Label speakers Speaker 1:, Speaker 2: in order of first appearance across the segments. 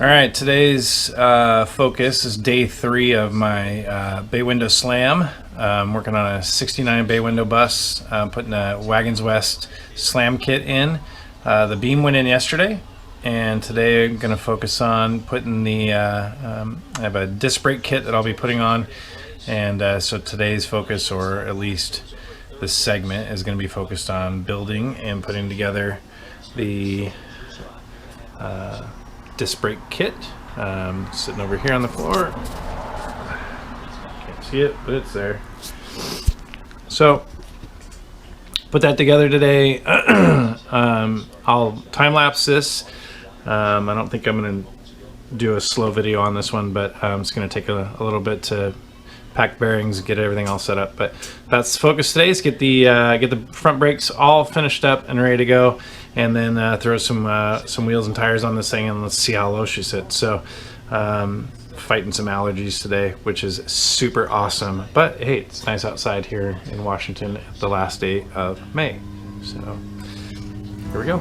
Speaker 1: All right, today's focus is day 3 of my Baywindow slam. I'm working on a 69 Baywindow bus, putting a WagensWest slam kit in. The beam went in yesterday, and today I'm going to focus on putting the, I have a disc brake kit that I'll be putting on, and so today's focus, or at least this segment, is going to be focused on building and putting together the disc brake kit. Sitting over here on the floor. Can't see it, but it's there. So put that together today. I'll time lapse this. I don't think I'm going to do a slow video on this one, but it's going to take a little bit to pack bearings, get everything all set up. But that's the focus today, is get the front brakes all finished up and ready to go, and then throw some wheels and tires on this thing, and let's see how low she sits. So fighting some allergies today, which is super awesome. But hey, it's nice outside here in Washington at the last day of May. So here we go.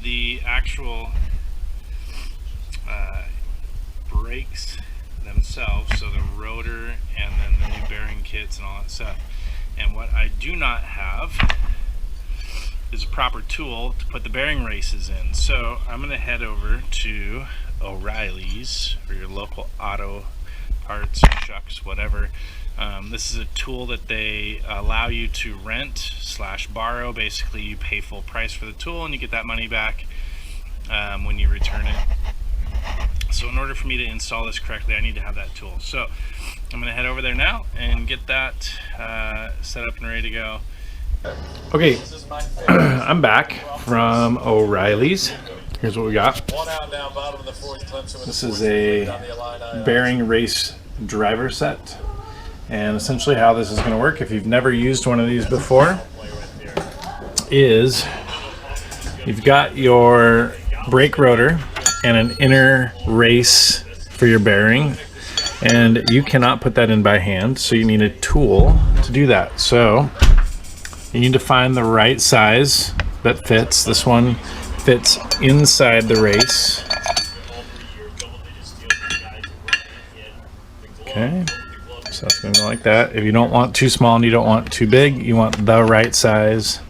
Speaker 1: The actual brakes themselves, so the rotor and then the new bearing kits and all that stuff. And what I do not have is a proper tool to put the bearing races in. So I'm going to head over to O'Reilly's, or your local auto parts, shucks, whatever. This is a tool that they allow you to rent / borrow. Basically, you pay full price for the tool and you get that money back when you return it. So in order for me to install this correctly, I need to have that tool. So I'm going to head over there now and get that set up and ready to go. Okay, I'm back from O'Reilly's. Here's what we got. This is a bearing race driver set. And essentially how this is going to work, if you've never used one of these before, is you've got your brake rotor and an inner race for your bearing, and you cannot put that in by hand, so you need a tool to do that. So you need to find the right size that fits. This one fits inside the race. Okay. So that's going to go like that. If you don't want too small and you don't want too big, you want the right size.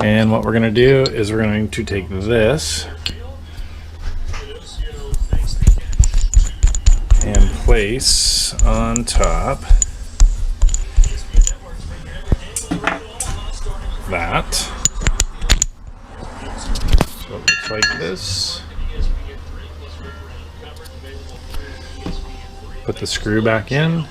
Speaker 1: And what we're going to do is we're going to take this and place on top that. So it looks like this. Put the screw back in.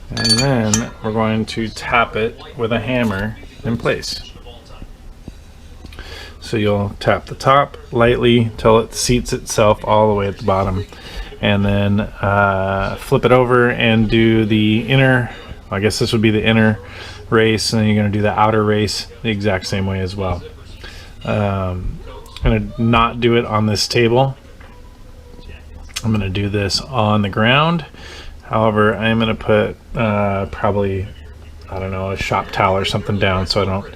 Speaker 1: And then we're going to tap it with a hammer in place. So you'll tap the top lightly till it seats itself all the way at the bottom. And then flip it over and do the inner, I guess this would be the inner race, and then you're going to do the outer race the exact same way as well. I'm going to not do it on this table. I'm going to do this on the ground. However, I'm going to put probably, I don't know, a shop towel or something down so I don't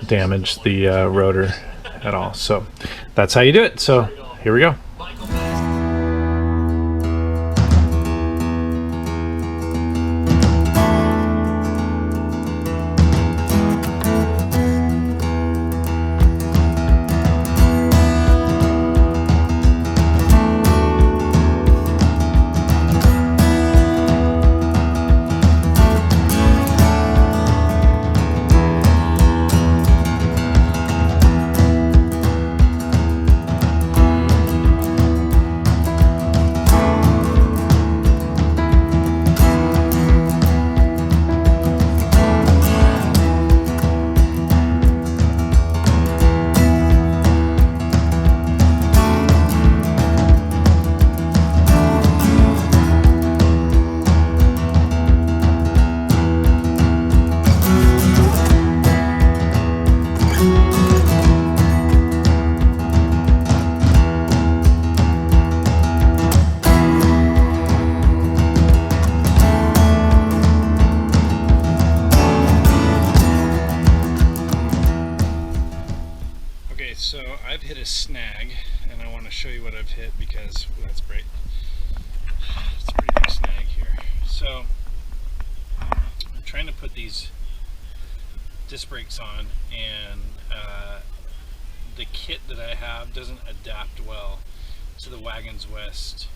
Speaker 1: damage the rotor at all. So that's how you do it. So here we go. Okay, so I've hit a snag, and I want to show you what I've hit because that's great. It's a pretty big snag here. So I'm trying to put these disc brakes on, and the kit that I have doesn't adapt well to the WagensWest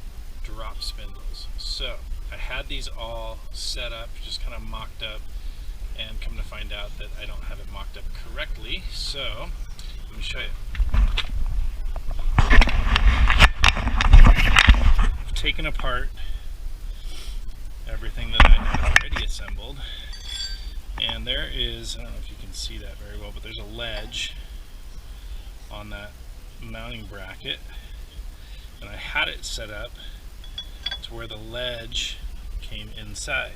Speaker 1: drop spindles. So I had these all set up, just kind of mocked up, and come to find out that I don't have it mocked up correctly. So let me show you. I've taken apart everything that I had already assembled, and there is, I don't know if you can see that very well, but there's a ledge on that mounting bracket, and I had it set up to where the ledge came inside.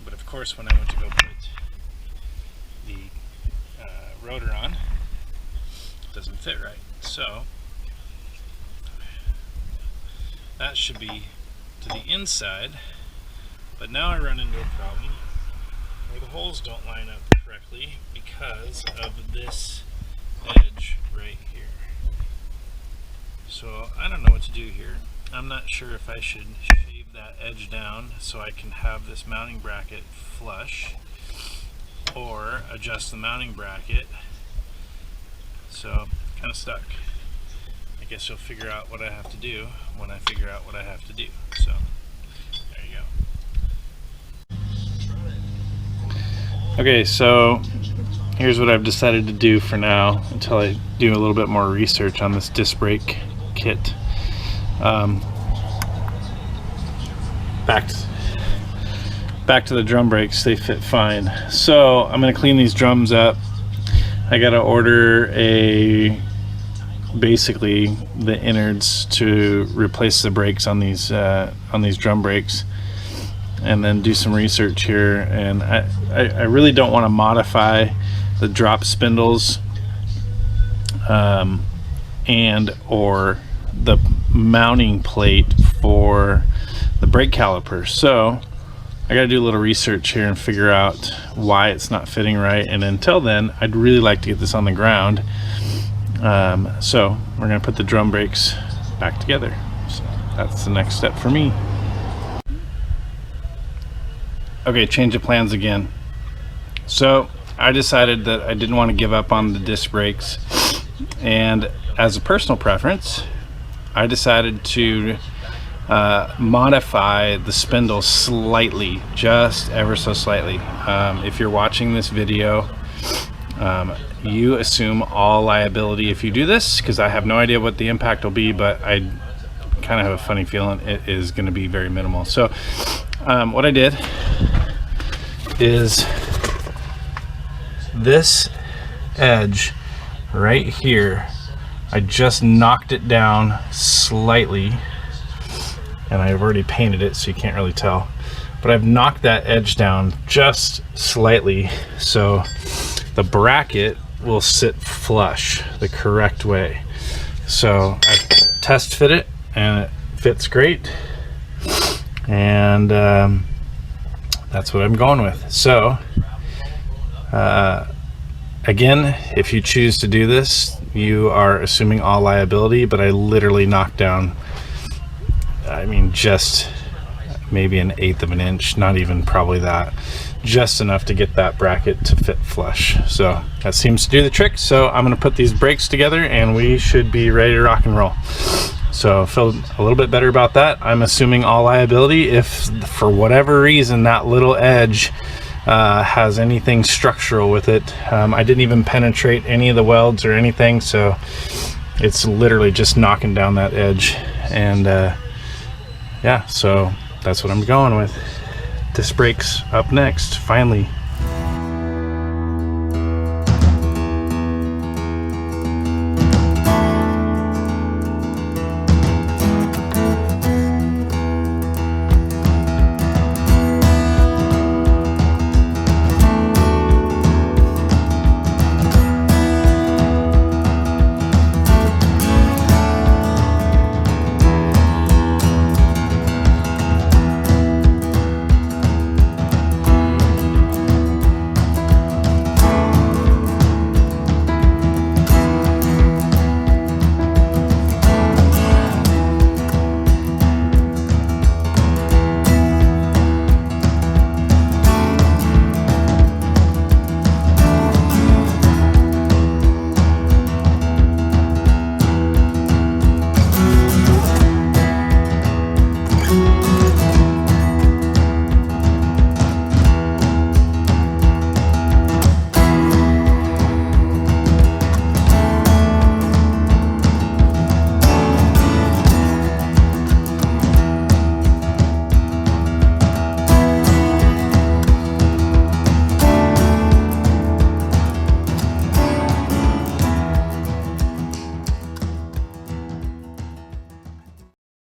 Speaker 1: But of course, when I went to go put the rotor on, it doesn't fit right. So that should be to the inside, but now I run into a problem where the holes don't line up correctly because of this edge right here. So I don't know what to do here. I'm not sure if I should shave that edge down so I can have this mounting bracket flush, or adjust the mounting bracket. So kind of stuck. I guess you'll figure out what I have to do when I figure out what I have to do. So there you go. Okay, so here's what I've decided to do for now until I do a little bit more research on this disc brake kit. Back to the drum brakes, they fit fine. So I'm going to clean these drums up. I got to order basically the innards to replace the brakes on these drum brakes, and then do some research here. And I really don't want to modify the drop spindles and or the mounting plate for the brake caliper. So I got to do a little research here and figure out why it's not fitting right. And until then, I'd really like to get this on the ground. So we're going to put the drum brakes back together. So that's the next step for me. Okay, change of plans again. So I decided that I didn't want to give up on the disc brakes, and as a personal preference, I decided to modify the spindle slightly, just ever so slightly. If you're watching this video, you assume all liability if you do this, because I have no idea what the impact will be, but I kind of have a funny feeling it is going to be very minimal. So what I did is this edge right here, I just knocked it down slightly, and I've already painted it so you can't really tell, but I've knocked that edge down just slightly so the bracket will sit flush the correct way. So I've test fit it and it fits great, and that's what I'm going with. So again, if you choose to do this, you are assuming all liability, but I literally knocked down, I mean, just maybe 1/8 of an inch, not even probably that, just enough to get that bracket to fit flush. So that seems to do the trick. So I'm going to put these brakes together and we should be ready to rock and roll. So I feel a little bit better about that. I'm assuming all liability. If for whatever reason that little edge has anything structural with it, I didn't even penetrate any of the welds or anything, so it's literally just knocking down that edge. And yeah, so that's what I'm going with. Disc brakes up next, finally.